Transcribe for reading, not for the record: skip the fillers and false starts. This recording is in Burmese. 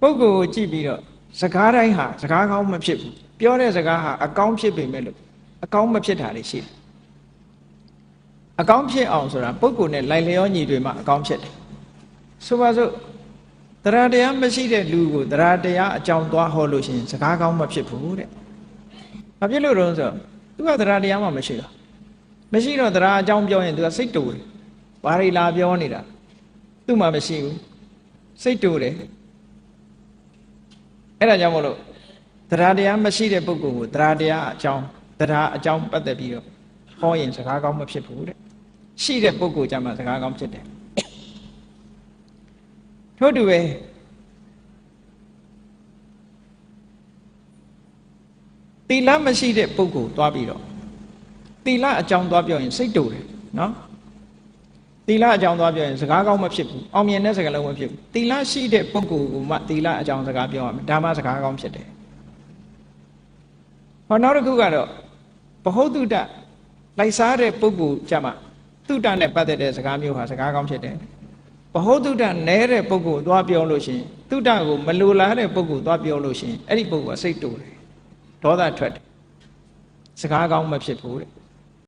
ပုဂ္ဂိုလ်ကိုကြည့်ပြီးတော့စကားတိုင်းဟာစကားကောင်းမဖြစ်ဘူးပြောတဲ့စကားဟာအကောင်းဖြစ်ပေမဲ့လို့အကောင်းမဖြစ်တာတွေရှိတယ်အကောင်းဖြစ်အောင်ဆိုတာပုဂ္ဂိုလ်နဲ့လိုက်လျောညီတွေမှာအကောင်းဖြစ်တယ်ဆိုပါစို့တရားတရားမရှိတဲ့လူကိုတရားတရားအကြောင်းသွားဟောလို့ရှိရင်စကားကောင်းမဖြစ်ဘူးတဲ့ဘာဖြစ်လို့တော့ဆိုသူကတရားတရားမှမရှိတော့မရှိတော့တရားအကြောင်းပြောရင်သူကစိတ်တူတယ်ဘာတွေလာပြောနေတာသူ့မှာမရှိဘူးစိတ်တူတယ်အဲ့ဒါကြောင့်မို့လို့တရားတရားမရှိတဲ့ပုဂ္ဂိုလ်ကိုတရားတရားအကြောင်းပတ်သက်ပြီးတော့ဟောရင်စကားကောင်းမဖြစ်ဘူးတဲ့ရှိတဲ့ပုဂ္ဂိုလ်ကြမှာစကားကောင်းဖြစ်တယ်ထို့တူပဲသီလမရှိတဲ့ပုဂ္ဂိုလ်သွားပြီးတော့သီလအကြောင်းသွားပြောရင်စိတ်တူတယ်နော်သီလအကြောင်းသွားပြောရင်စကားကောင်းမဖြစ်ဘူးအောင်မြင်တဲ့စကားလုံးမဖြစ်ဘူးသီလရှိတဲ့ပုဂ္ဂိုလ်ကမှသီလအကြောင်းစကားပြောရမယ်ဒါမှစကားကောင်းဖြစ်တယ်ဟောနောက်တစ်ခုကတော့ဘ ਹੁ တုတ္တလိုက်စားတဲ့ပုဂ္ဂိုလ်ကြမှာတုတ္တနဲ့ပတ်သက်တဲ့စကားမျိုးဟာစကားကောင်းဖြစ်တယ်ဘ ਹੁ တုတ္တနဲတဲ့ပုဂ္ဂိုလ်သွားပြောလို့ရှိရင်တုတ္တကိုမလိုလားတဲ့ပုဂ္ဂိုလ်သွားပြောလို့ရှိရင်အဲ့ဒီပုဂ္ဂိုလ်ကစိတ်တူတယ်ဒေါသထွက်တယ်စကားကောင်းမဖြစ်ဘူးတဲ့